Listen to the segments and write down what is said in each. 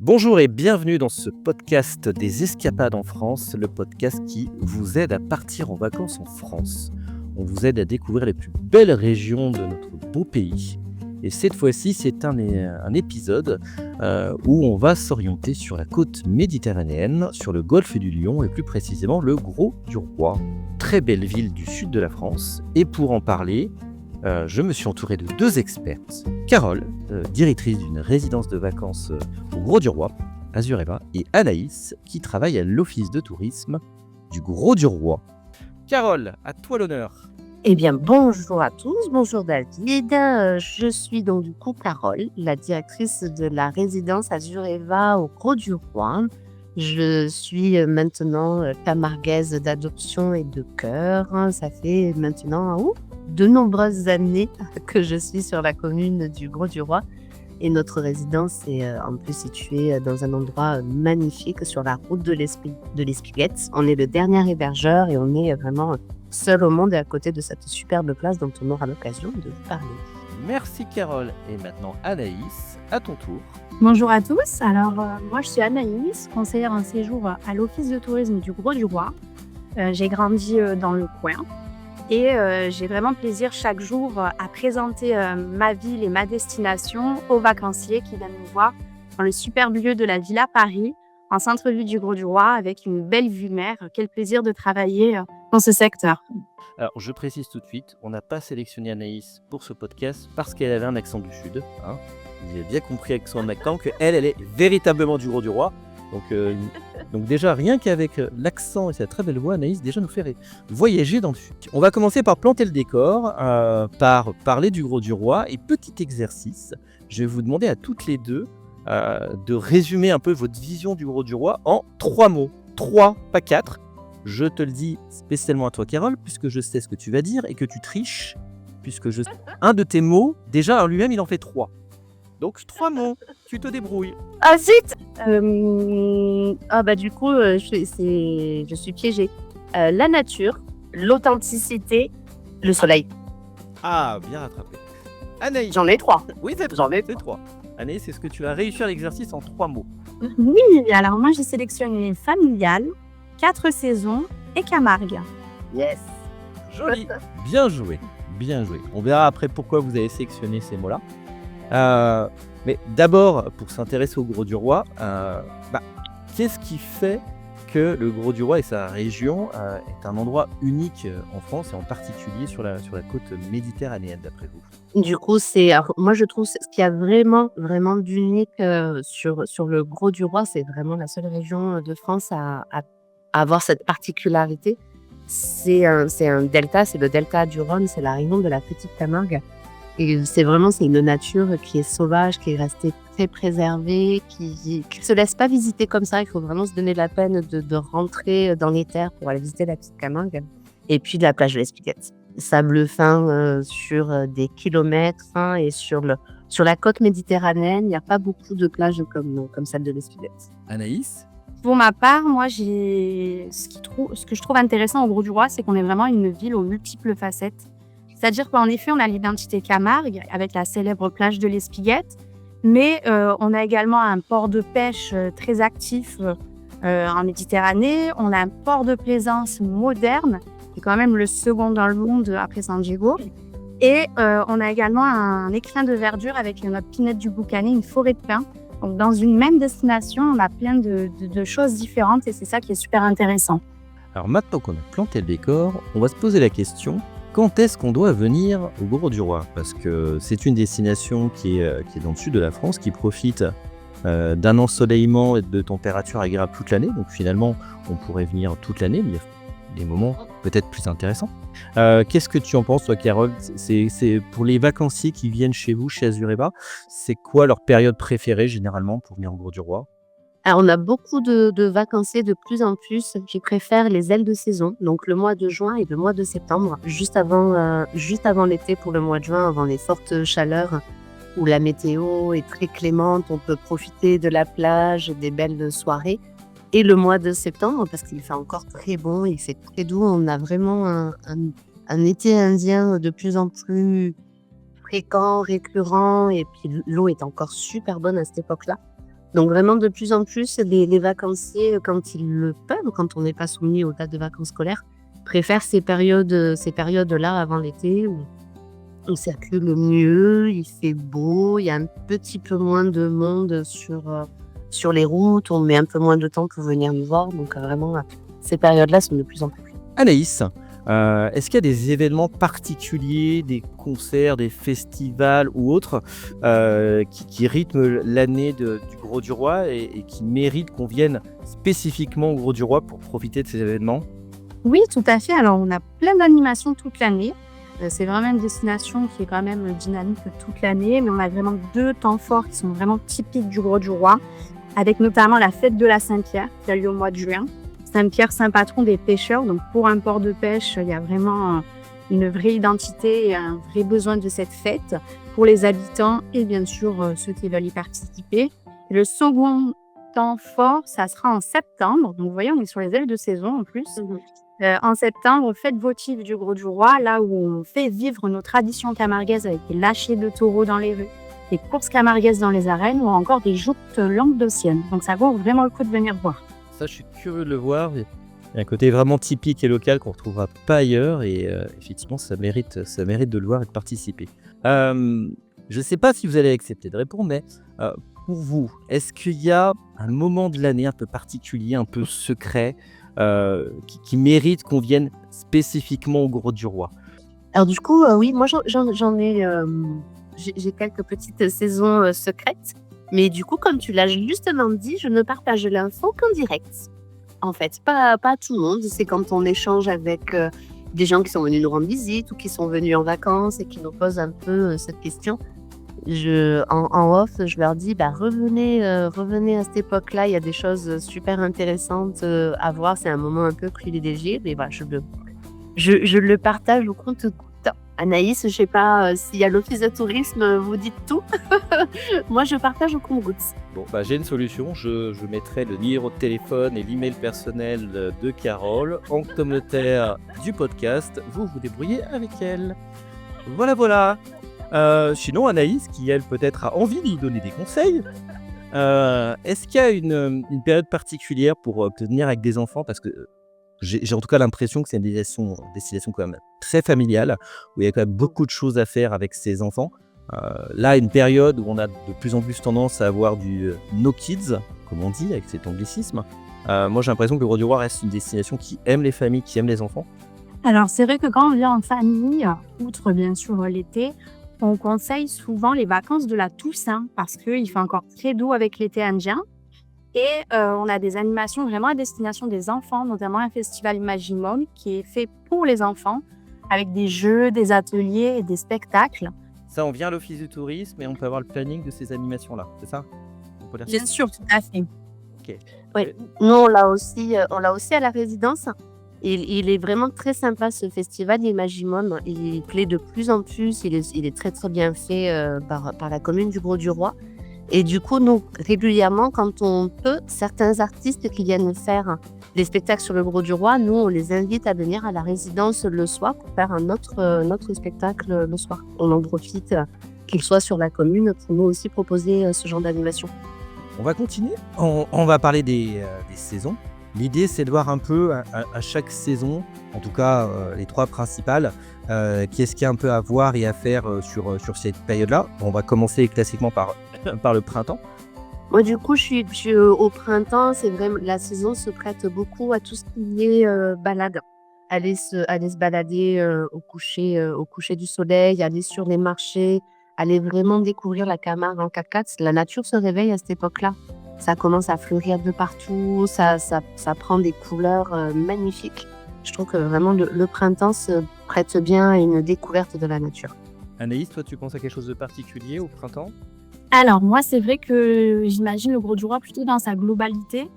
Bonjour et bienvenue dans ce podcast des escapades en France, le podcast qui vous aide à partir en vacances en France. On vous aide à découvrir les plus belles régions de notre beau pays. Et cette fois-ci, c'est un épisode où on va s'orienter sur la côte méditerranéenne, sur le golfe du Lion et plus précisément le Gros du Roi. Très belle ville du sud de la France. Et pour en parler, je me suis entouré de deux expertes. Carole, directrice d'une résidence de vacances au Gros du Roi, Azureva, et Anaïs, qui travaille à l'office de tourisme du Gros du Roi. Carole, à toi l'honneur. Eh bien, bonjour à tous, bonjour David. Je suis donc du coup Carole, la directrice de la résidence Azureva au Gros du Roi. Je suis maintenant camarguaise d'adoption et de cœur. Ça fait maintenant de nombreuses années que je suis sur la commune du Gros du Roi. Et notre résidence est en plus située dans un endroit magnifique sur la route de l'Espiguette. On est le dernier hébergeur et on est vraiment seul au monde et à côté de cette superbe place dont on aura l'occasion de vous parler. Merci Carole. Et maintenant Anaïs, à ton tour. Bonjour à tous. Alors, moi je suis Anaïs, conseillère en séjour à l'office de tourisme du Gros du Roi. J'ai grandi dans le coin et j'ai vraiment plaisir chaque jour à présenter ma ville et ma destination aux vacanciers qui viennent nous voir dans le superbe lieu de la Villa Paris, en centre-ville du Gros du Roi, avec une belle vue mer. Quel plaisir de travailler dans ce secteur. Alors, je précise tout de suite, on n'a pas sélectionné Anaïs pour ce podcast parce qu'elle avait un accent du Sud. Vous avez bien compris avec son accent qu'elle est véritablement du Gros du Roi. Donc déjà, rien qu'avec l'accent et sa très belle voix, Anaïs déjà nous fait voyager dans le Sud. On va commencer par planter le décor, par parler du Gros du Roi. Et petit exercice, je vais vous demander à toutes les deux de résumer un peu votre vision du Gros du Roi en 3 mots. 3, pas 4. Je te le dis spécialement à toi, Carole, puisque je sais ce que tu vas dire et que tu triches, puisque un de tes mots, déjà en lui-même, il en fait 3. Donc 3 mots, tu te débrouilles. Ah zut du coup, je suis piégée. La nature, l'authenticité, le soleil. Ah, bien rattrapé. Anaïs. J'en ai 3. Oui, c'est 3. Anaïs, est-ce que tu as réussi à l'exercice en 3 mots? Oui, alors moi j'ai sélectionné familial, 4 saisons et Camargue. Yes. Joli. Bien joué. On verra après pourquoi vous avez sélectionné ces mots-là. Mais d'abord, pour s'intéresser au Gros du Roi, qu'est-ce qui fait que le Gros du Roi et sa région est un endroit unique en France et en particulier sur la côte méditerranéenne, d'après vous? Du coup, moi je trouve ce qu'il y a vraiment d'unique sur le Gros du Roi, c'est vraiment la seule région de France à avoir cette particularité. C'est un delta, c'est le delta du Rhône, c'est la région de la Petite Camargue. Et c'est une nature qui est sauvage, qui est restée très préservée, qui ne se laisse pas visiter comme ça. Il faut vraiment se donner la peine de rentrer dans les terres pour aller visiter la Petite Camargue. Et puis de la plage de l'Espiguette. Sable fin sur des kilomètres et sur la côte méditerranéenne, il n'y a pas beaucoup de plages comme celle de l'Espiguette. Anaïs? Pour ma part, moi, ce que je trouve intéressant au Gros du Roi, c'est qu'on est vraiment une ville aux multiples facettes. C'est-à-dire qu'en effet, on a l'identité Camargue avec la célèbre plage de l'Espiguette, mais on a également un port de pêche très actif en Méditerranée. On a un port de plaisance moderne, qui est quand même le second dans le monde après San Diego. Et on a également un écrin de verdure avec notre pinette du Boucané, une forêt de pins. Donc, dans une même destination, on a plein de choses différentes et c'est ça qui est super intéressant. Alors maintenant qu'on a planté le décor, on va se poser la question, quand est-ce qu'on doit venir au Gros du Roi? Parce que c'est une destination qui est dans le sud de la France, qui profite d'un ensoleillement et de températures agréables toute l'année. Donc finalement, on pourrait venir toute l'année, mais il y a des moments peut-être plus intéressants. Qu'est-ce que tu en penses, toi, Carole? C'est pour les vacanciers qui viennent chez vous, chez Azureva, c'est quoi leur période préférée généralement pour venir au Gros du Roi? Alors, on a beaucoup de vacanciers de plus en plus qui préfèrent les ailes de saison, donc le mois de juin et le mois de septembre, juste avant l'été pour le mois de juin, avant les fortes chaleurs où la météo est très clémente, on peut profiter de la plage, des belles soirées. Et le mois de septembre, parce qu'il fait encore très bon, il fait très doux, on a vraiment un été indien de plus en plus fréquent, récurrent, et puis l'eau est encore super bonne à cette époque-là. Donc vraiment, de plus en plus, les vacanciers, quand ils le peuvent, quand on n'est pas soumis aux dates de vacances scolaires, préfèrent ces périodes-là avant l'été où on circule mieux, il fait beau, il y a un petit peu moins de monde sur les routes, on met un peu moins de temps pour venir nous voir. Donc vraiment, ces périodes-là sont de plus en plus. Anaïs, est-ce qu'il y a des événements particuliers, des concerts, des festivals ou autres qui rythment l'année du Gros du Roi et qui méritent qu'on vienne spécifiquement au Gros du Roi pour profiter de ces événements? Oui, tout à fait. Alors, on a plein d'animations toute l'année. C'est vraiment une destination qui est quand même dynamique toute l'année, mais on a vraiment 2 temps forts qui sont vraiment typiques du Gros du Roi, avec notamment la fête de la Saint-Pierre qui a lieu au mois de juin. Saint-Pierre, saint patron des pêcheurs, donc pour un port de pêche, il y a vraiment une vraie identité et un vrai besoin de cette fête pour les habitants et bien sûr ceux qui veulent y participer. Et le second temps fort, ça sera en septembre, donc vous voyez, on est sur les ailes de saison en plus. En septembre, fête votive du Gros du Roi, là où on fait vivre nos traditions camarguaises avec des lâchers de taureaux dans les rues, des courses camarguaises dans les arènes ou encore des joutes languedociennes. Donc ça vaut vraiment le coup de venir voir. Ça, je suis curieux de le voir. Il y a un côté vraiment typique et local qu'on ne retrouvera pas ailleurs. Et effectivement, ça mérite de le voir et de participer. Je ne sais pas si vous allez accepter de répondre, mais pour vous, est-ce qu'il y a un moment de l'année un peu particulier, un peu secret, qui mérite qu'on vienne spécifiquement au Gros du Roi? Alors du coup, oui, moi j'en ai, j'ai quelques petites saisons secrètes. Mais du coup, comme tu l'as justement dit, je ne partage l'info qu'en direct. En fait, pas tout le monde. C'est quand on échange avec des gens qui sont venus nous rendre visite ou qui sont venus en vacances et qui nous posent un peu cette question. En off, je leur dis, revenez à cette époque-là, il y a des choses super intéressantes à voir. C'est un moment un peu privilégié, mais voilà, je le partage au compte-gouttes. Anaïs, je ne sais pas s'il y a l'office de tourisme, vous dites tout. Moi, je partage au compte-gouttes. Bon, j'ai une solution. Je mettrai le numéro de téléphone et l'email personnel de Carole en commentaire du podcast. Vous vous débrouillez avec elle. Voilà. Sinon, Anaïs, qui elle peut-être a envie de nous donner des conseils, est-ce qu'il y a une période particulière pour venir avec des enfants? Parce que j'ai en tout cas l'impression que c'est une destination quand même très familiale, où il y a quand même beaucoup de choses à faire avec ses enfants. Là, une période où on a de plus en plus tendance à avoir du no kids, comme on dit, avec cet anglicisme. Moi, j'ai l'impression que le Gros du Roi reste une destination qui aime les familles, qui aime les enfants. Alors, c'est vrai que quand on vient en famille, outre bien sûr l'été, on conseille souvent les vacances de la Toussaint parce qu'il fait encore très doux avec l'été indien. Et on a des animations vraiment à destination des enfants, notamment un festival Imagimum qui est fait pour les enfants, avec des jeux, des ateliers et des spectacles. Ça, on vient à l'office du tourisme et on peut avoir le planning de ces animations-là, c'est ça? On peut Bien sûr, tout à fait. Ok. Oui, nous on l'a aussi à la résidence. Il est vraiment très sympa ce festival Imagimum. Il plaît de plus en plus. Il est très très bien fait par la commune du Gros du Roi. Et du coup, nous, régulièrement, quand on peut, certains artistes qui viennent faire des spectacles sur le Gros du Roi, nous, on les invite à venir à la résidence le soir pour faire un autre spectacle le soir. On en profite qu'ils soient sur la commune pour nous aussi proposer ce genre d'animation. On va continuer. On va parler des saisons. L'idée, c'est de voir un peu à chaque saison, en tout cas les 3 principales, qu'est-ce qu'il y a un peu à voir et à faire sur cette période-là. On va commencer classiquement par le printemps. Moi, du coup, je suis au printemps. C'est vraiment la saison se prête beaucoup à tout ce qui est balade. Aller se balader au coucher du soleil, aller sur les marchés, aller vraiment découvrir la Camargue en 4x4. La nature se réveille à cette époque-là. Ça commence à fleurir de partout, ça prend des couleurs magnifiques. Je trouve que vraiment le printemps se prête bien à une découverte de la nature. Anaïs, toi, tu penses à quelque chose de particulier au printemps? Alors moi, c'est vrai que j'imagine le Gros du Roi plutôt dans sa globalité,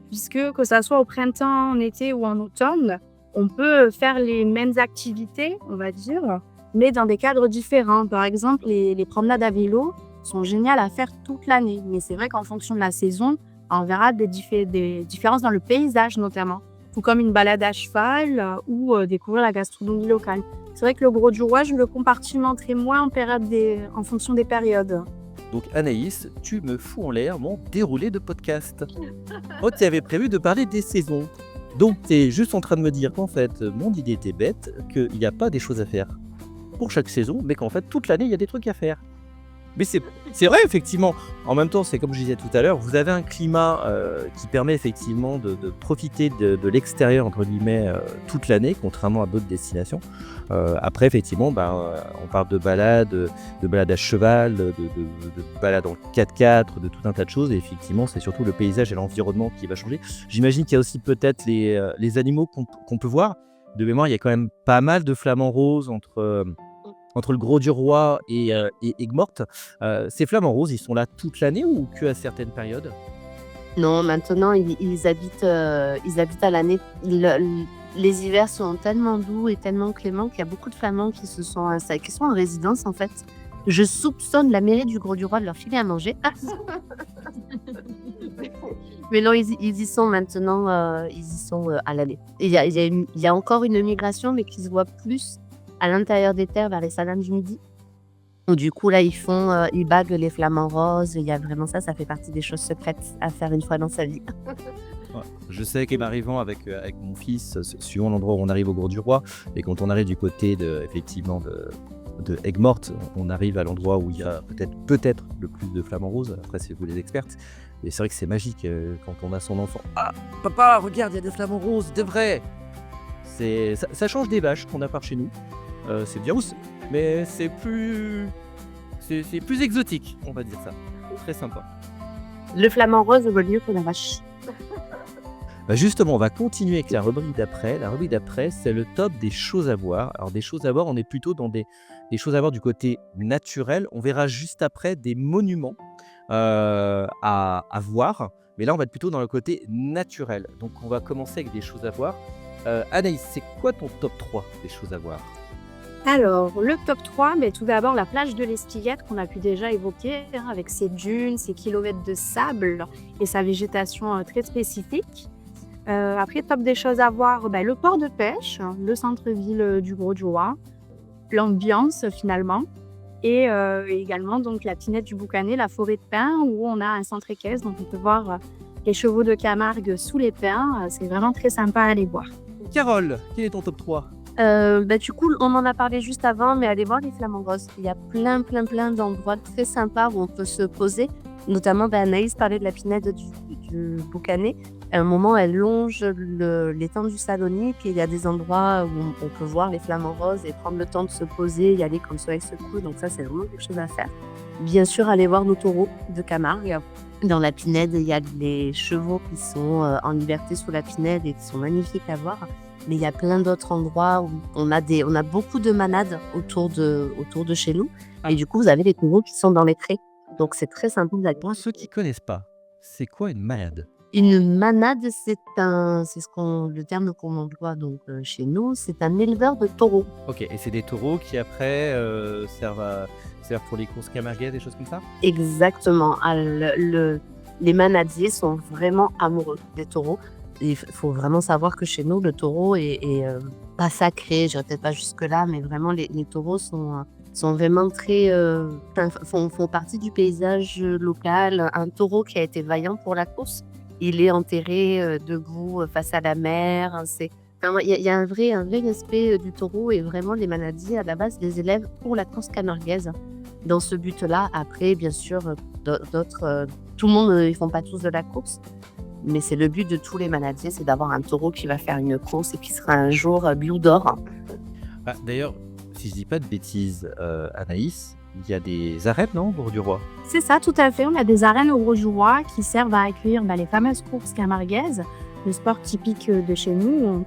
puisque que ça soit au printemps, en été ou en automne, on peut faire les mêmes activités, on va dire, mais dans des cadres différents. Par exemple, les promenades à vélo sont géniales à faire toute l'année. Mais c'est vrai qu'en fonction de la saison, on verra des différences dans le paysage notamment. Tout comme une balade à cheval ou découvrir la gastronomie locale. C'est vrai que le Gros du Roi, je le compartimenterai moins en fonction des périodes. Donc Anaïs, tu me fous en l'air mon déroulé de podcast. Oh, tu avais prévu de parler des saisons. Donc tu es juste en train de me dire qu'en fait, mon idée était bête, qu'il n'y a pas des choses à faire pour chaque saison, mais qu'en fait, toute l'année, il y a des trucs à faire. Mais c'est vrai, effectivement. En même temps, c'est comme je disais tout à l'heure, vous avez un climat qui permet effectivement de profiter de l'extérieur, entre guillemets, toute l'année, contrairement à d'autres destinations. Après, effectivement, on parle de balades à cheval, de balades en 4x4, de tout un tas de choses. Et effectivement, c'est surtout le paysage et l'environnement qui va changer. J'imagine qu'il y a aussi peut-être les animaux qu'on peut voir. De mémoire, il y a quand même pas mal de flamants roses entre le Gros du Roi et Aigues-Mortes. Ces flamants roses, ils sont là toute l'année ou que à certaines périodes? Non, maintenant, ils habitent à l'année. Les hivers sont tellement doux et tellement cléments qu'il y a beaucoup de flamands qui sont en résidence, en fait. Je soupçonne la mairie du Gros du Roi de leur filer à manger. Mais non, ils y sont maintenant, à l'année. Il y a encore une migration, mais qui se voit plus à l'intérieur des terres, vers les Salames du Midi. Donc, du coup, là, ils baguent les flamants roses. Il y a vraiment ça fait partie des choses secrètes à faire une fois dans sa vie. Ouais. Je sais qu'en arrivant avec mon fils, suivant l'endroit où on arrive au Gros du Roi, et quand on arrive du côté de Aigues-Mortes, on arrive à l'endroit où il y a peut-être le plus de flamants roses. Après, c'est vous les expertes. Et c'est vrai que c'est magique quand on a son enfant. Ah, papa, regarde, il y a des flamants roses, de vrai. Ça change des vaches qu'on a par chez nous. C'est bien aussi, mais c'est plus exotique, on va dire ça. Très sympa. Le flamant rose vaut mieux que la vache. Justement, on va continuer avec la rubrique d'après. La rubrique d'après, c'est le top des choses à voir. Alors, des choses à voir, on est plutôt dans des choses à voir du côté naturel. On verra juste après des monuments à voir. Mais là, on va être plutôt dans le côté naturel. Donc, on va commencer avec des choses à voir. Anaïs, c'est quoi ton top 3 des choses à voir? Alors, le top 3, mais tout d'abord la plage de l'Espiguette qu'on a pu déjà évoquer, avec ses dunes, ses kilomètres de sable et sa végétation très spécifique. Après, top des choses à voir, le port de pêche, le centre-ville du Gros du Roi, l'ambiance finalement, et également donc la pinette du Boucanet, la forêt de pins, où on a un centre équestre, donc on peut voir les chevaux de Camargue sous les pins. C'est vraiment très sympa à aller voir. Carole, quel est ton top 3? Du coup, on en a parlé juste avant, mais allez voir les flamants roses. Il y a plein d'endroits très sympas où on peut se poser. Notamment, Anaïs parlait de la pinède du Boucanet. À un moment, elle longe l'étang du Salonique et il y a des endroits où on peut voir les flamants roses et prendre le temps de se poser, y aller quand le soleil se couche. Donc ça, c'est vraiment quelque chose à faire. Bien sûr, aller voir nos taureaux de Camargue. Dans la pinède, il y a les chevaux qui sont en liberté sous la pinède et qui sont magnifiques à voir. Mais il y a plein d'autres endroits où on a beaucoup de manades autour de chez nous. Et du coup, vous avez les taureaux qui sont dans les prés. Donc, c'est très sympa d'aller voir. Pour ceux qui ne connaissent pas, c'est quoi une manade? Une manade, le terme qu'on emploie donc chez nous, c'est un éleveur de taureaux. Ok, et c'est des taureaux qui après servent pour les courses camarguaises, des choses comme ça? Exactement. Les manadiers sont vraiment amoureux des taureaux. Il faut vraiment savoir que chez nous, le taureau est pas sacré, je dirais peut-être pas jusque-là, mais vraiment les taureaux sont vraiment très font partie du paysage local. Un taureau qui a été vaillant pour la course, il est enterré debout face à la mer. Il y a un vrai respect du taureau, et vraiment les manadiers à la base les élèvent pour la course camarguaise. Dans ce but-là, après bien sûr d'autres, tout le monde, ils font pas tous de la course. Mais c'est le but de tous les manadiers, c'est d'avoir un taureau qui va faire une course et qui sera un jour Biou d'or. D'ailleurs, si je dis pas de bêtises, Anaïs, il y a des arènes, non, au Gros du Roi? C'est ça, tout à fait. On a des arènes au Gros du Roi qui servent à accueillir les fameuses courses camarguaises, le sport typique de chez nous.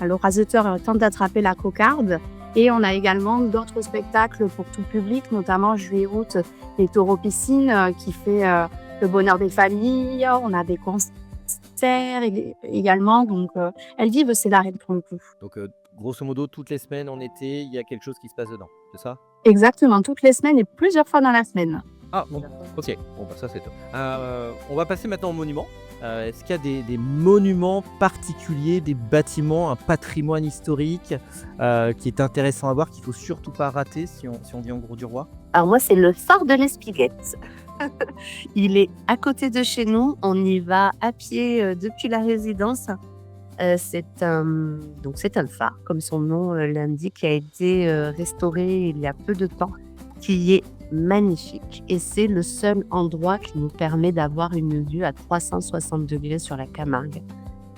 Le raseteur tente d'attraper la cocarde. Et on a également d'autres spectacles pour tout public, notamment juillet-août, les taureaux piscines qui fait le bonheur des familles. On a des concerts également. Donc, elles vivent ces arènes pour le coup. Donc, grosso modo, toutes les semaines en été, il y a quelque chose qui se passe dedans, c'est ça? Exactement, toutes les semaines et plusieurs fois dans la semaine. Ah bon, ok, bon ça c'est top. On va passer maintenant au monument. Est-ce qu'il y a des monuments particuliers, des bâtiments, un patrimoine historique qui est intéressant à voir, qu'il faut surtout pas rater si on vient au Grau-du-Roi? Alors moi, c'est le phare de l'Espiguette. Il est à côté de chez nous. On y va à pied depuis la résidence. C'est un phare, comme son nom l'indique, qui a été restauré il y a peu de temps, qui est magnifique. Et c'est le seul endroit qui nous permet d'avoir une vue à 360 degrés sur la Camargue.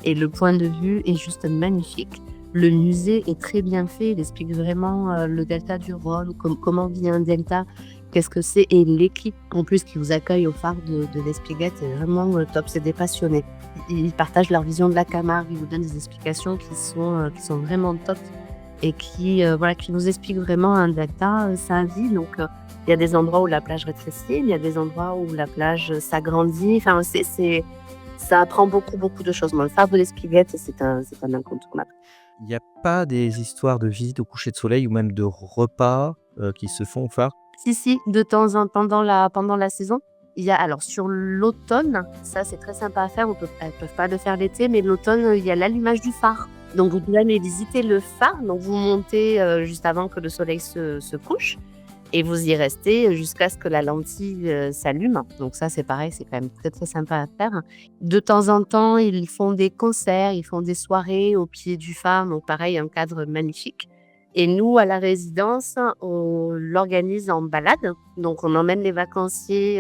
Et le point de vue est juste magnifique. Le musée est très bien fait. Il explique vraiment le delta du Rhône, comment vit un delta, qu'est-ce que c'est. Et l'équipe, en plus, qui vous accueille au phare de l'Espiguette est vraiment top. C'est des passionnés. Ils partagent leur vision de la Camargue. Ils vous donnent des explications qui sont vraiment top et qui nous expliquent vraiment un delta, sa vie. Donc, il y a des endroits où la plage rétrécit, il y a des endroits où la plage s'agrandit. Enfin, ça apprend beaucoup, beaucoup de choses. Moi, le phare de l'Espiguette, c'est un incontournable. Il n'y a pas des histoires de visite au coucher de soleil ou même de repas qui se font au phare? Si, de temps en temps, pendant la saison. Il y a, alors sur l'automne, ça c'est très sympa à faire, elles ne peuvent pas le faire l'été, mais l'automne, il y a l'allumage du phare. Donc vous pouvez aller visiter le phare, donc vous montez juste avant que le soleil se couche, et vous y restez jusqu'à ce que la lentille s'allume. Donc ça c'est pareil, c'est quand même très très sympa à faire. De temps en temps, ils font des concerts, ils font des soirées au pied du phare, donc pareil, un cadre magnifique. Et nous, à la résidence, on l'organise en balade. Donc, on emmène les vacanciers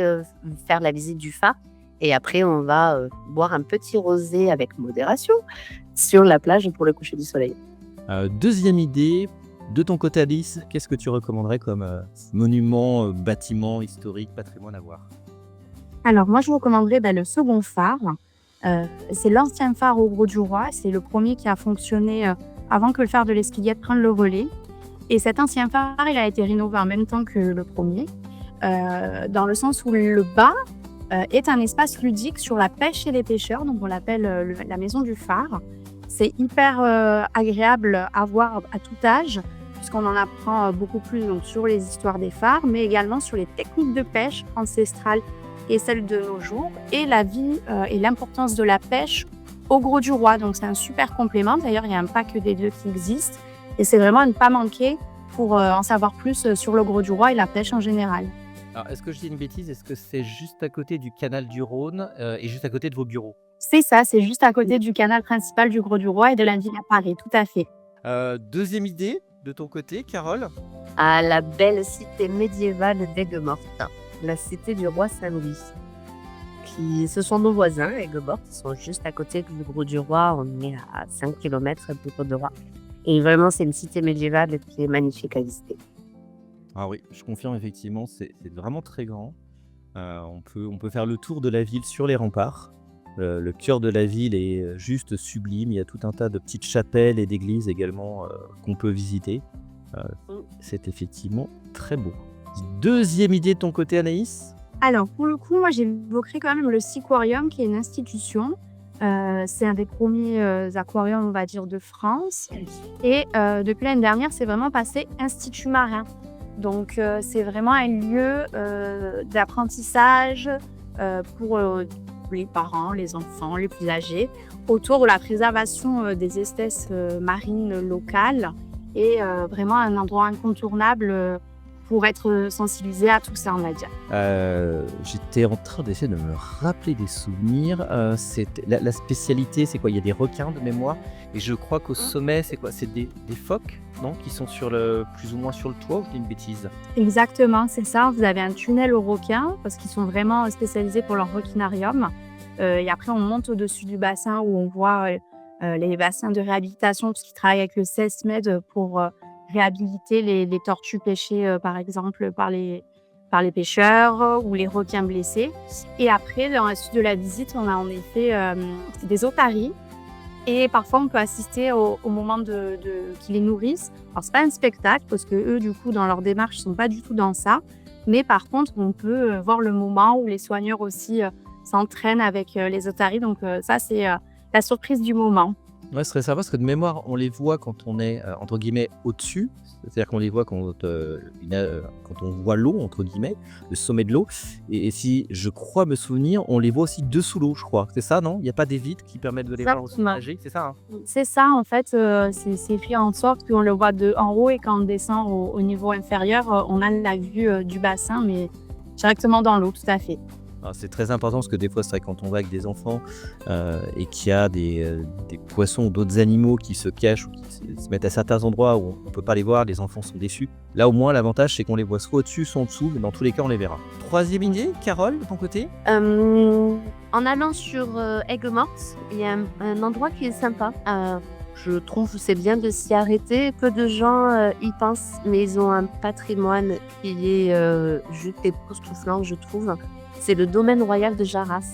faire la visite du phare. Et après, on va boire un petit rosé avec modération sur la plage pour le coucher du soleil. Deuxième idée, de ton côté Alice, qu'est-ce que tu recommanderais comme monument, bâtiment historique, patrimoine à voir? Alors moi, je vous recommanderais le second phare. C'est l'ancien phare au Grau-du-Roi. C'est le premier qui a fonctionné avant que le phare de l'Espiguette prenne le relais. Et cet ancien phare, il a été rénové en même temps que le premier, dans le sens où le bas est un espace ludique sur la pêche et les pêcheurs. Donc on l'appelle la maison du phare. C'est hyper agréable à voir à tout âge, puisqu'on en apprend beaucoup plus donc, sur les histoires des phares, mais également sur les techniques de pêche ancestrales et celles de nos jours, et la vie et l'importance de la pêche au Grau-du-Roi. Donc c'est un super complément. D'ailleurs, il y a un pack des deux qui existe, et c'est vraiment à ne pas manquer pour en savoir plus sur le Grau-du-Roi et la pêche en général. Alors, est-ce que je dis une bêtise? Est-ce que c'est juste à côté du canal du Rhône et juste à côté de vos bureaux? C'est ça, c'est juste à côté du canal principal du Grau-du-Roi et de la ville à Paris, tout à fait. Deuxième idée de ton côté, Carole? À la belle cité médiévale d'Aigues-Mortes, la cité du roi Saint-Louis. Ce sont nos voisins, Aigues-Mortes, ils sont juste à côté du Grau-du-Roi, on est à 5 km du Grau-du-Roi. Et vraiment, c'est une cité médiévale qui est magnifique à visiter. Ah oui, je confirme effectivement, c'est vraiment très grand. On peut faire le tour de la ville sur les remparts. Le cœur de la ville est juste sublime. Il y a tout un tas de petites chapelles et d'églises également qu'on peut visiter. C'est effectivement très beau. Deuxième idée de ton côté, Anaïs? Alors, pour le coup, moi, j'évoquerai quand même le Seaquarium, qui est une institution. C'est un des premiers aquariums, on va dire, de France. Et depuis l'année dernière, c'est vraiment passé Institut Marin. Donc, c'est vraiment un lieu d'apprentissage pour les parents, les enfants, les plus âgés, autour de la préservation des espèces marines locales, et vraiment un endroit incontournable pour être sensibilisé à tout ça, on va dire. J'étais en train d'essayer de me rappeler des souvenirs. La spécialité, c'est quoi? Il y a des requins de mémoire. Et je crois qu'au sommet, c'est quoi? C'est des phoques, non? Qui sont plus ou moins sur le toit, ou je dis une bêtise? Exactement, c'est ça. Vous avez un tunnel aux requins, parce qu'ils sont vraiment spécialisés pour leur requinarium. Et après, on monte au-dessus du bassin où on voit les bassins de réhabilitation, parce qu'ils travaillent avec le CESMED pour réhabiliter les tortues pêchées, par exemple, par les pêcheurs ou les requins blessés. Et après, dans la suite de la visite, on a en effet des otaries. Et parfois, on peut assister au moment qu'ils les nourrissent. Alors, c'est pas un spectacle, parce que eux, du coup, dans leur démarche, ils sont pas du tout dans ça. Mais par contre, on peut voir le moment où les soigneurs aussi s'entraînent avec les otaries. Donc, ça, c'est la surprise du moment. Ouais, ce serait sympa parce que de mémoire, on les voit quand on est, entre guillemets, «au-dessus». C'est-à-dire qu'on les voit quand on voit l'eau, entre guillemets, le sommet de l'eau et si je crois me souvenir, on les voit aussi dessous l'eau, je crois. C'est ça, non? Il y a pas des vitres qui permettent de les voir aussi Exactement. nager? C'est ça, hein? C'est ça, en fait, c'est fait en sorte qu'on le voit de en haut et quand on descend au niveau inférieur, on a la vue, du bassin, mais directement dans l'eau, tout à fait. Alors, c'est très important parce que des fois, c'est vrai quand on va avec des enfants et qu'il y a des poissons ou d'autres animaux qui se cachent ou qui se mettent à certains endroits où on ne peut pas les voir, les enfants sont déçus. Là, au moins, l'avantage, c'est qu'on les voit soit au-dessus, soit en dessous, mais dans tous les cas, on les verra. Troisième idée, Carole, de ton côté? En allant sur Aigues-Mortes, il y a un endroit qui est sympa. Je trouve que c'est bien de s'y arrêter. Peu de gens y pensent, mais ils ont un patrimoine qui est juste époustouflant, je trouve. C'est le domaine royal de Jarras.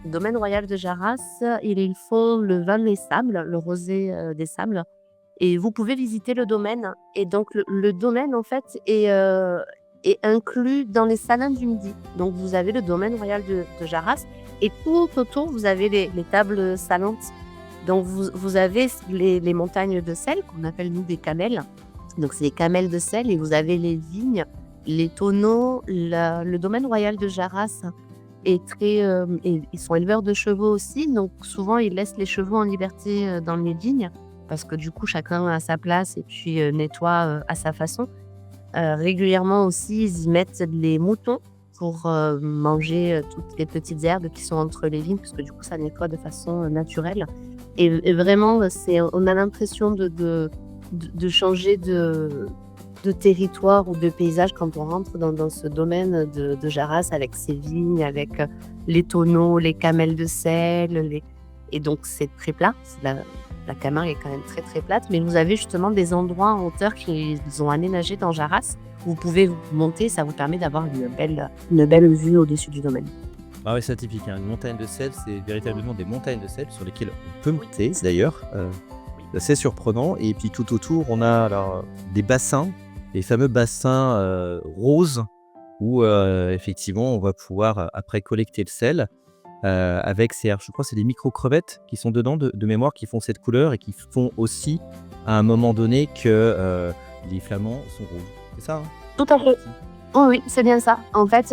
Le domaine royal de Jarras, ils font le vin des sables, le rosé des sables. Et vous pouvez visiter le domaine. Et donc, le domaine, en fait, est inclus dans les salins du Midi. Donc, vous avez le domaine royal de Jarras. Et tout autour, vous avez les tables salantes. Donc, vous avez les montagnes de sel, qu'on appelle, nous, des camels. Donc, c'est des camels de sel. Et vous avez les vignes, les tonneaux. Le domaine royal de Jarras est très... et ils sont éleveurs de chevaux aussi. Donc, souvent, ils laissent les chevaux en liberté dans les vignes. Parce que du coup, chacun a sa place et puis nettoie à sa façon. Régulièrement aussi, ils y mettent les moutons pour manger toutes les petites herbes qui sont entre les vignes, parce que du coup, ça nettoie de façon naturelle. Et vraiment, on a l'impression de changer de territoire ou de paysage quand on rentre dans ce domaine de Jarras avec ses vignes, avec les tonneaux, les camels de sel. Et donc, c'est très plat. La Camargue est quand même très très plate, mais vous avez justement des endroits en hauteur qu'ils ont aménagés dans Jarras. Vous pouvez monter, ça vous permet d'avoir une belle vue au-dessus du domaine. Ah oui, c'est atypique, hein. Une montagne de sel, c'est véritablement des montagnes de sel sur lesquelles on peut monter, d'ailleurs. C'est assez surprenant. Et puis tout autour, on a alors des bassins, les fameux bassins roses, où effectivement, on va pouvoir après collecter le sel. Avec je crois que c'est des micro-crevettes qui sont dedans de mémoire, qui font cette couleur et qui font aussi à un moment donné que les flamants sont roses. C'est ça, hein? Tout à fait. Oh oui, c'est bien ça. En fait,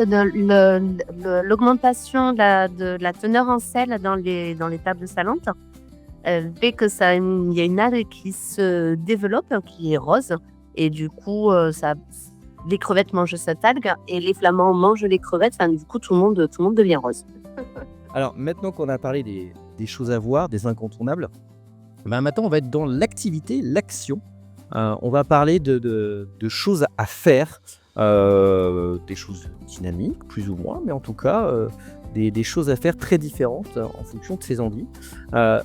l'augmentation de la teneur en sel dans les tables salantes fait que il y a une algue qui se développe, qui est rose, et du coup, les crevettes mangent cette algue et les flamands mangent les crevettes. Enfin, du coup, tout le monde devient rose. Alors maintenant qu'on a parlé des choses à voir, des incontournables, maintenant on va être dans l'activité, l'action. On va parler de choses à faire, des choses dynamiques plus ou moins, mais en tout cas des choses à faire très différentes en fonction de ses envies.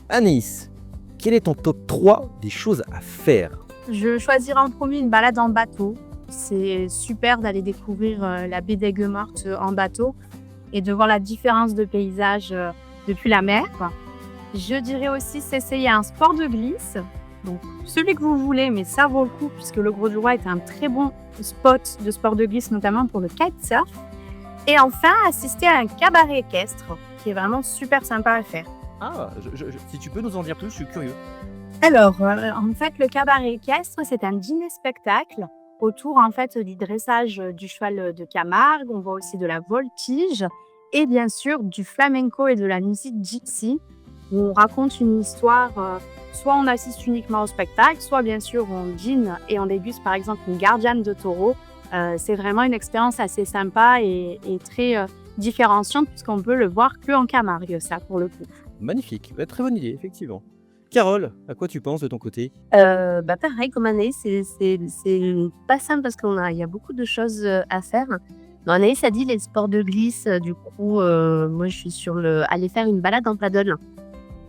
Anaïs, quel est ton top 3 des choses à faire? Je choisirais en premier une balade en bateau. C'est super d'aller découvrir la baie d'Aigues-Mortes en bateau et de voir la différence de paysage depuis la mer. Je dirais aussi s'essayer un sport de glisse, donc celui que vous voulez, mais ça vaut le coup puisque le Grau-du-Roi est un très bon spot de sport de glisse, notamment pour le kitesurf. Et enfin, assister à un cabaret équestre qui est vraiment super sympa à faire. Ah, si tu peux nous en dire plus, je suis curieux. Alors, en fait, le cabaret équestre, c'est un dîner-spectacle autour en fait du dressage du cheval de Camargue. On voit aussi de la voltige et bien sûr du flamenco et de la musique gypsy. Où on raconte une histoire, soit on assiste uniquement au spectacle, soit bien sûr on dîne et on déguste par exemple une gardienne de taureau. C'est vraiment une expérience assez sympa et très différenciante puisqu'on peut le voir qu'en Camargue, ça pour le coup. Magnifique, très bonne idée, effectivement. Carole, à quoi tu penses de ton côté? Pareil comme Anaïs, c'est pas simple parce il y a beaucoup de choses à faire. Non, Anaïs a dit les sports de glisse, du coup, moi je suis sur aller faire une balade en paddle.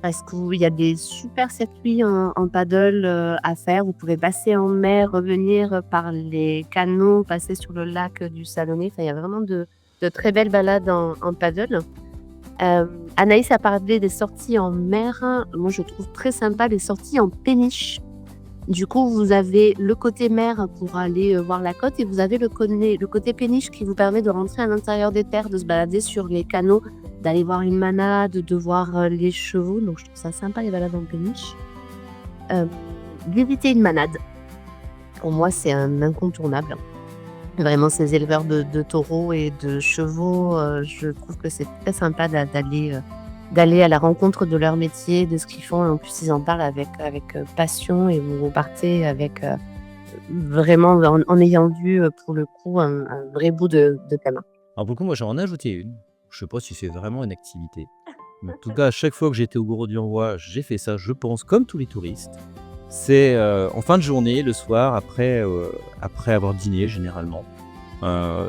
Parce qu'il y a des super circuits en paddle à faire. Vous pouvez passer en mer, revenir par les canaux, passer sur le lac du Salonnet. Enfin, il y a vraiment de très belles balades en paddle. Anaïs a parlé des sorties en mer. Moi, je trouve très sympa les sorties en péniche. Du coup, vous avez le côté mer pour aller voir la côte et vous avez le côté péniche qui vous permet de rentrer à l'intérieur des terres, de se balader sur les canaux d'aller voir une manade, de voir les chevaux. Donc je trouve ça sympa, les balades en péniche. D'éviter une manade. Pour moi, c'est un incontournable. Vraiment, ces éleveurs de taureaux et de chevaux, je trouve que c'est très sympa d'aller à la rencontre de leur métier, de ce qu'ils font. Et en plus, ils en parlent avec passion et vous repartez avec vraiment en ayant vu pour le coup un vrai bout de camin. Alors pour le coup, moi j'en ai ajouté une. Je sais pas si c'est vraiment une activité. Mais en tout cas, à chaque fois que j'étais au Gros du Roi, j'ai fait ça, je pense, comme tous les touristes. C'est en fin de journée, le soir, après avoir dîné généralement.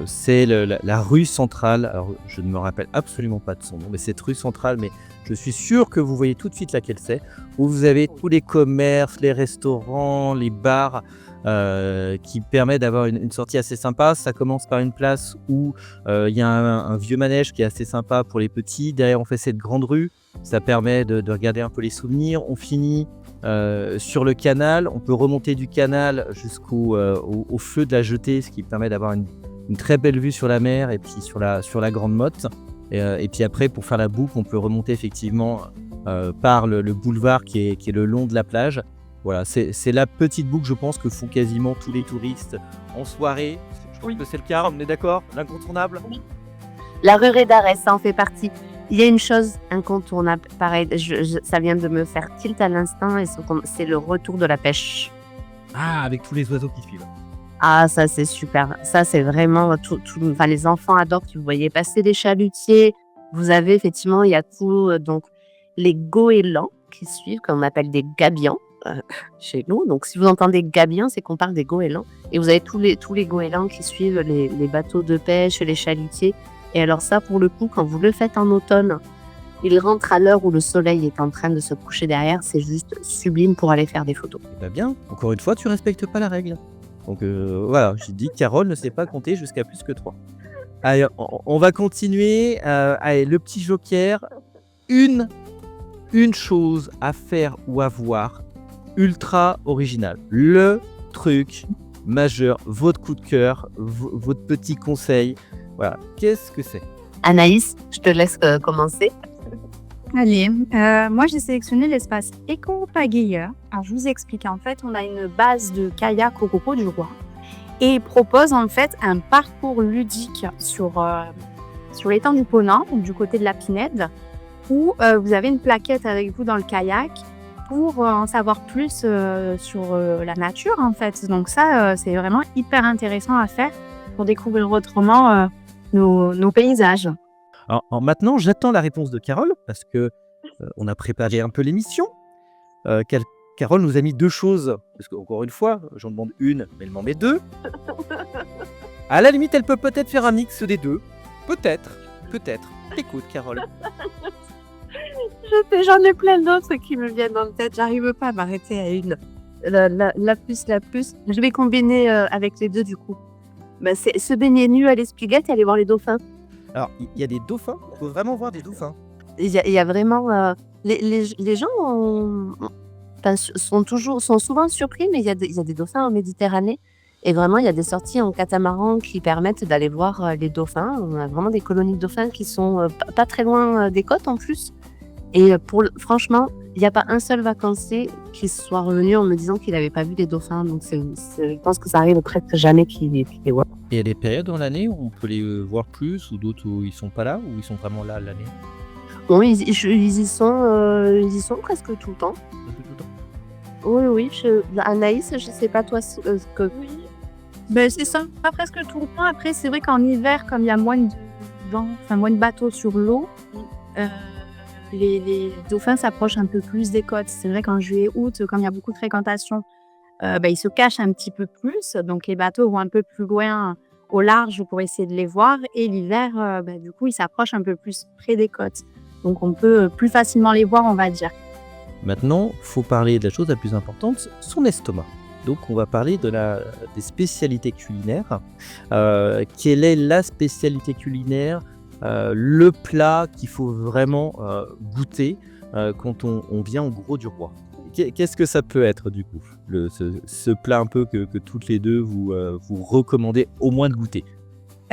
C'est la rue centrale. Alors, je ne me rappelle absolument pas de son nom, mais cette rue centrale, mais je suis sûr que vous voyez tout de suite laquelle c'est, où vous avez tous les commerces, les restaurants, les bars qui permettent d'avoir une sortie assez sympa. Ça commence par une place où il y a un vieux manège qui est assez sympa pour les petits. Derrière, on fait cette grande rue. Ça permet de regarder un peu les souvenirs. On finit sur le canal. On peut remonter du canal jusqu'au au feu de la jetée, ce qui permet d'avoir une très belle vue sur la mer et puis sur la Grande Motte. Et puis après, pour faire la boucle, on peut remonter effectivement par le boulevard qui est le long de la plage. Voilà, c'est la petite boucle, je pense, que font quasiment tous les touristes en soirée. Je pense que c'est le cas, on est d'accord? L'incontournable? La Rue d'Arès, ça en fait partie. Il y a une chose incontournable, pareil, ça vient de me faire tilt à l'instant, et c'est le retour de la pêche. Ah, avec tous les oiseaux qui suivent. Ah, ça c'est super. Ça c'est vraiment enfin, les enfants adorent. Vous voyez passer des chalutiers. Vous avez effectivement, il y a tout, donc les goélands qui suivent, comme on appelle des gabions chez nous. Donc si vous entendez gabions, c'est qu'on parle des goélands. Et vous avez tous les goélands qui suivent les bateaux de pêche, les chalutiers. Et alors ça, pour le coup, quand vous le faites en automne, il rentre à l'heure où le soleil est en train de se coucher derrière. C'est juste sublime pour aller faire des photos. Eh ben bien, encore une fois, tu respectes pas la règle. Donc voilà, j'ai dit Carole ne sait pas compter jusqu'à plus que 3. Allez, on va continuer. Allez, le petit joker. Une chose à faire ou à voir ultra original. Le truc majeur, votre coup de cœur, votre petit conseil. Voilà, qu'est-ce que c'est? Anaïs, je te laisse commencer. Allez, moi j'ai sélectionné l'espace éco-pagayeur. Alors je vous explique, en fait on a une base de kayak au Gros du Roi et il propose en fait un parcours ludique sur l'étang du Ponant, donc du côté de la Pinède, où vous avez une plaquette avec vous dans le kayak pour en savoir plus sur la nature en fait. Donc ça c'est vraiment hyper intéressant à faire pour découvrir autrement nos paysages. Alors maintenant, j'attends la réponse de Carole parce que on a préparé un peu l'émission. Carole nous a mis 2 choses, parce qu'encore une fois, j'en demande une, mais elle m'en met 2. À la limite, elle peut peut-être faire un mix des 2. Peut-être. T'écoutes, Carole. J'en ai plein d'autres qui me viennent en tête. J'arrive pas à m'arrêter à une. La plus. Je vais combiner avec les 2 du coup. C'est se baigner nu à l'Espiguette et aller voir les dauphins. Alors, il y a des dauphins. On peut vraiment voir des dauphins. Il y a vraiment les gens sont souvent surpris, mais il y a des dauphins en Méditerranée. Et vraiment, il y a des sorties en catamaran qui permettent d'aller voir les dauphins. On a vraiment des colonies de dauphins qui sont pas très loin des côtes en plus. Et franchement, il n'y a pas un seul vacancier qui soit revenu en me disant qu'il n'avait pas vu des dauphins. Donc je pense que ça arrive presque jamais qu'il les voit. Et il y a des périodes dans l'année où on peut les voir plus, ou d'autres où ils sont pas là, ou ils sont vraiment là l'année? Bon, ils y sont presque tout le temps. Oui. Anaïs, je sais pas toi ce que... Oui, c'est ça, pas presque tout le temps. Après, c'est vrai qu'en hiver, comme il y a moins de vent, moins de bateaux sur l'eau, les dauphins s'approchent un peu plus des côtes. C'est vrai qu'en juillet-août, comme il y a beaucoup de fréquentation, ils se cachent un petit peu plus. Donc, les bateaux vont un peu plus loin au large pour essayer de les voir. Et l'hiver, du coup, ils s'approchent un peu plus près des côtes. Donc, on peut plus facilement les voir, on va dire. Maintenant, il faut parler de la chose la plus importante, son estomac. Donc, on va parler des spécialités culinaires. Quelle est la spécialité culinaire, le plat qu'il faut vraiment goûter quand on vient au Gros du Roi? Qu'est-ce que ça peut être du coup, ce plat un peu que toutes les deux vous recommandez au moins de goûter?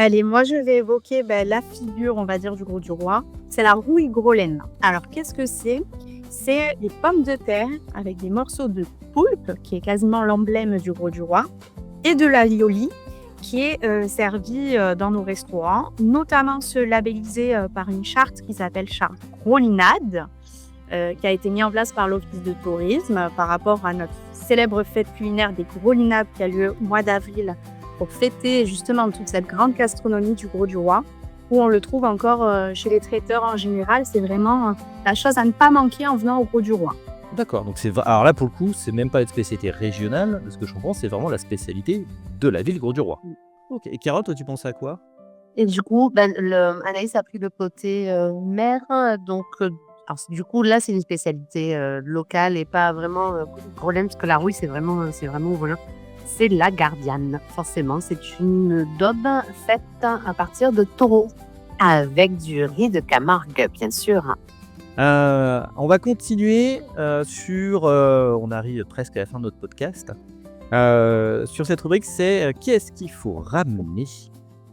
Allez, moi je vais évoquer la figure, on va dire, du Gros du Roi. C'est la rouille grolaine. Alors, qu'est-ce que c'est? C'est des pommes de terre avec des morceaux de poulpe, qui est quasiment l'emblème du Gros du Roi, et de l'alioli, qui est servi dans nos restaurants, notamment ceux labellisés par une charte qui s'appelle charte Grolinade, qui a été mise en place par l'Office de tourisme par rapport à notre célèbre fête culinaire des Grolinades qui a lieu au mois d'avril pour fêter justement toute cette grande gastronomie du Gros du Roi, où on le trouve encore chez les traiteurs en général. C'est vraiment la chose à ne pas manquer en venant au Gros du Roi. D'accord, donc alors là pour le coup, c'est même pas une spécialité régionale, de ce que je comprends, c'est vraiment la spécialité de la ville Gros du Roi. Ok, et Carole, toi tu penses à quoi? Et du coup, Anaïs a pris le côté mer. Donc, alors, du coup, là, c'est une spécialité locale et pas vraiment problème, parce que la rouille, c'est vraiment voilà. C'est la gardiane, forcément. C'est une daube faite à partir de taureaux, avec du riz de Camargue, bien sûr. On va continuer on arrive presque à la fin de notre podcast. Sur cette rubrique, c'est qu'est-ce qu'il faut ramener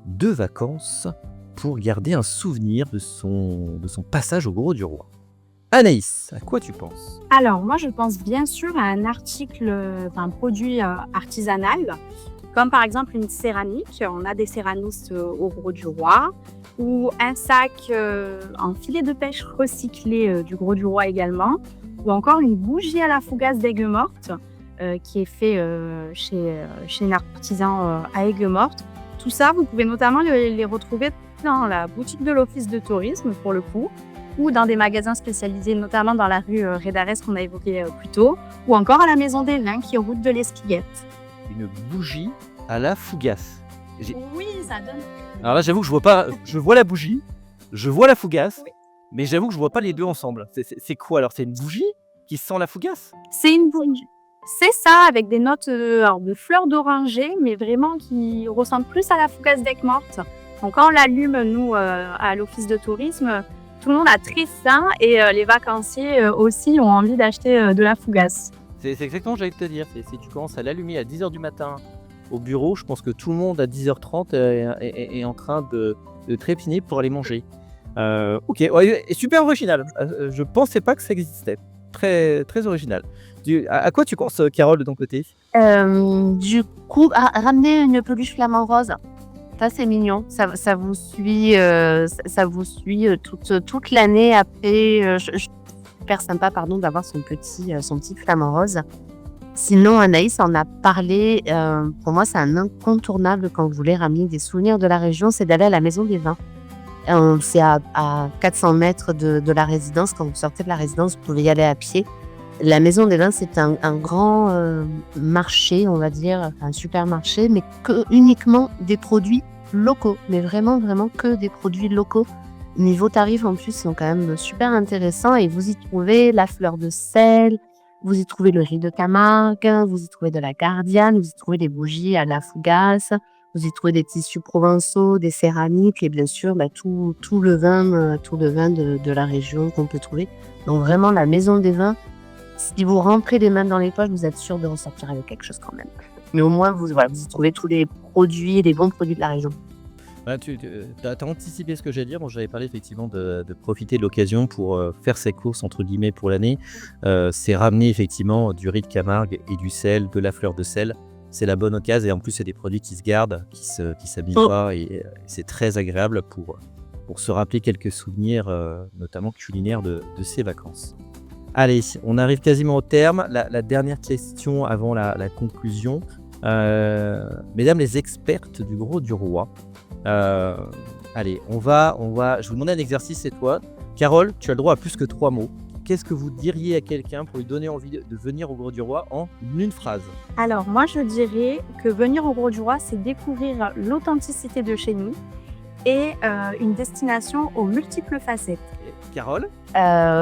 de vacances pour garder un souvenir de son passage au Gros du Roi. Anaïs, à quoi tu penses? Alors, moi, je pense bien sûr à un article, un produit artisanal, comme par exemple une céramique. On a des céramistes au Gros du Roi, ou un sac en filet de pêche recyclé du Gros du Roi également, ou encore une bougie à la fougasse d'Aigues-Mortes qui est fait chez un artisan à Aigues-Mortes. Tout ça, vous pouvez notamment les retrouver dans la boutique de l'Office de tourisme pour le coup, ou dans des magasins spécialisés, notamment dans la rue Rédarès qu'on a évoqué plus tôt, ou encore à la Maison des Vins qui est route de l'Espiguette. Une bougie à la fougasse. Oui, ça donne. Alors là, j'avoue que je vois pas. Je vois la bougie, je vois la fougasse, Oui. mais j'avoue que je vois pas les deux ensemble. C'est quoi alors? C'est une bougie qui sent la fougasse? C'est une bougie. C'est ça, avec des notes de fleurs d'oranger, mais vraiment qui ressemblent plus à la fougasse d'Aigues-Mortes. Donc quand on l'allume, nous, à l'Office de tourisme, tout le monde a très faim et les vacanciers aussi ont envie d'acheter de la fougasse. C'est exactement ce que j'allais te dire. Si tu commences à l'allumer à 10h du matin au bureau, je pense que tout le monde à 10h30 est en train de trépigner pour aller manger. Ok, ouais, super original. Je pensais pas que ça existait. Très, très original. À quoi tu penses, Carole, de ton côté? Du coup, ramener une peluche flamant rose. Ça, c'est mignon. Ça vous suit, toute l'année après. Super sympa, pardon, d'avoir son petit flamant rose. Sinon, Anaïs en a parlé. Pour moi, c'est un incontournable quand vous voulez ramener des souvenirs de la région, c'est d'aller à la Maison des Vins. C'est à 400 mètres de la résidence. Quand vous sortez de la résidence, vous pouvez y aller à pied. La Maison des Vins, c'est un grand marché, on va dire, un supermarché, mais uniquement des produits locaux. Mais vraiment, vraiment que des produits locaux. Niveau tarif, en plus, ils sont quand même super intéressants. Et vous y trouvez la fleur de sel, vous y trouvez le riz de Camargue, vous y trouvez de la gardiane, vous y trouvez des bougies à la fougasse, vous y trouvez des tissus provençaux, des céramiques et bien sûr tout le vin de la région qu'on peut trouver. Donc vraiment, la Maison des Vins, si vous rentrez les mains dans les poches, vous êtes sûr de ressortir avec quelque chose quand même. Mais au moins, vous y trouvez tous les produits, les bons produits de la région. Bah, tu as anticipé ce que j'allais dire. Bon, j'avais parlé effectivement de profiter de l'occasion pour faire ses courses entre guillemets pour l'année. C'est ramener effectivement du riz de Camargue et du sel, de la fleur de sel. C'est la bonne occasion et en plus c'est des produits qui se gardent, qui s'abîment pas et c'est très agréable pour se rappeler quelques souvenirs, notamment culinaires de ces vacances. Allez, on arrive quasiment au terme. La dernière question avant la conclusion. Mesdames les expertes du Gros du Roi. Allez, je vais vous demander un exercice cette fois. Carole, tu as le droit à plus que 3 mots. Qu'est-ce que vous diriez à quelqu'un pour lui donner envie de venir au Gros du Roi en une phrase? Alors moi je dirais que venir au Gros du Roi, c'est découvrir l'authenticité de chez nous et une destination aux multiples facettes. Carole?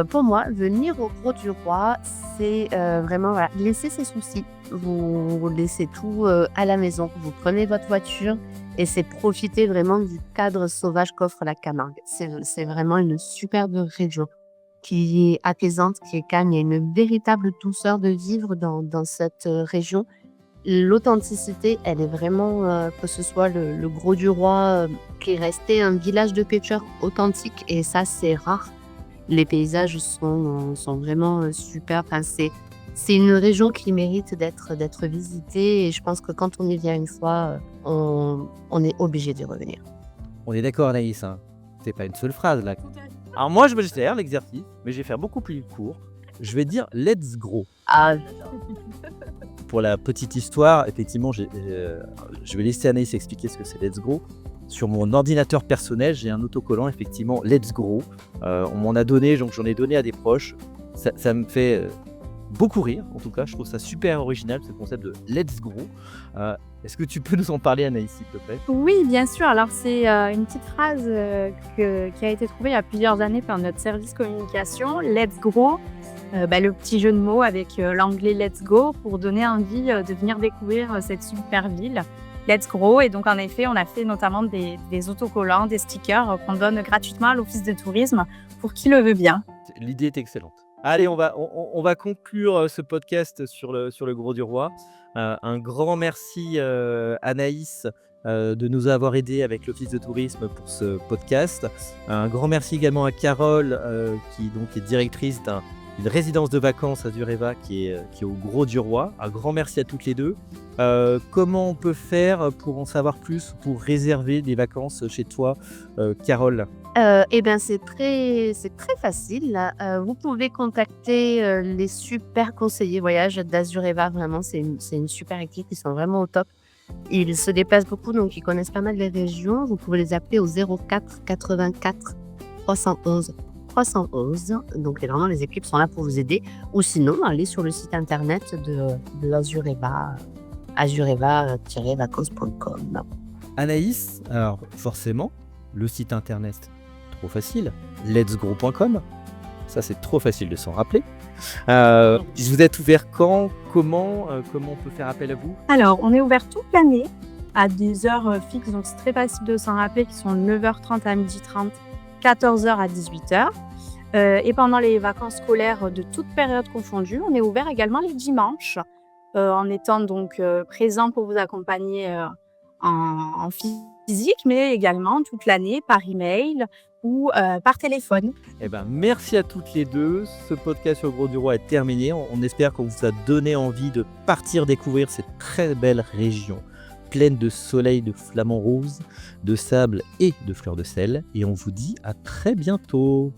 Pour moi, venir au Gros du Roi, c'est vraiment laisser ses soucis. Vous laissez tout à la maison. Vous prenez votre voiture et c'est profiter vraiment du cadre sauvage qu'offre la Camargue. C'est vraiment une superbe région qui est apaisante, qui est calme. Il y a une véritable douceur de vivre dans cette région. l'authenticité, elle est vraiment, que ce soit le Gros du Roi, qui est resté un village de pêcheurs authentique et ça, c'est rare. Les paysages sont vraiment, super. Enfin, c'est une région qui mérite d'être visitée et je pense que quand on y vient une fois, on est obligé d'y revenir. On est d'accord, Anaïs, hein. C'est pas une seule phrase là. Alors moi, je vais faire l'exercice, mais je vais faire beaucoup plus court. Je vais dire let's go. Ah, Pour la petite histoire, effectivement, je vais laisser Anaïs expliquer ce que c'est let's go. Sur mon ordinateur personnel, j'ai un autocollant, effectivement, let's go. On m'en a donné, donc j'en ai donné à des proches. Ça me fait beaucoup rire, en tout cas. Je trouve ça super original, ce concept de let's go. Est-ce que tu peux nous en parler, Anaïs, s'il te plaît? Oui, bien sûr. Alors, c'est une petite phrase qui a été trouvée il y a plusieurs années par notre service communication. Let's go. Le petit jeu de mots avec l'anglais let's go pour donner envie de venir découvrir cette super ville. Let's go. Et donc, en effet, on a fait notamment des autocollants, des stickers qu'on donne gratuitement à l'Office de tourisme pour qui le veut bien. L'idée est excellente. Allez, on va conclure ce podcast sur le Gros du Roi. Un grand merci Anaïs de nous avoir aidés avec l'Office de tourisme pour ce podcast. Un grand merci également à Carole qui donc est directrice d'une résidence de vacances à Zureva qui est au Gros du Roi. Un grand merci à toutes les deux. Comment on peut faire pour en savoir plus, pour réserver des vacances chez toi, Carole? C'est très facile. Vous pouvez contacter les super conseillers voyage d'Azureva. Vraiment, c'est une super équipe. Ils sont vraiment au top. Ils se déplacent beaucoup, donc ils connaissent pas mal les régions. Vous pouvez les appeler au 04 84 311 311. Donc vraiment, les équipes sont là pour vous aider. Ou sinon, allez sur le site internet de Azureva, azureva-vacances.com. Anaïs, alors forcément, le site internet, trop facile, letsgo.com, ça c'est trop facile de s'en rappeler. Vous êtes ouvert quand, comment on peut faire appel à vous? Alors, on est ouvert toute l'année à des heures fixes, donc c'est très facile de s'en rappeler, qui sont 9h30 à 12h30, 14h à 18h. Et pendant les vacances scolaires de toutes périodes confondues, on est ouvert également les dimanches, en étant donc présent pour vous accompagner en physique, mais également toute l'année par email ou par téléphone. Merci à toutes les deux. Ce podcast sur le Gros du Roi est terminé. On espère qu'on vous a donné envie de partir découvrir cette très belle région pleine de soleil, de flamants roses, de sable et de fleurs de sel. Et on vous dit à très bientôt.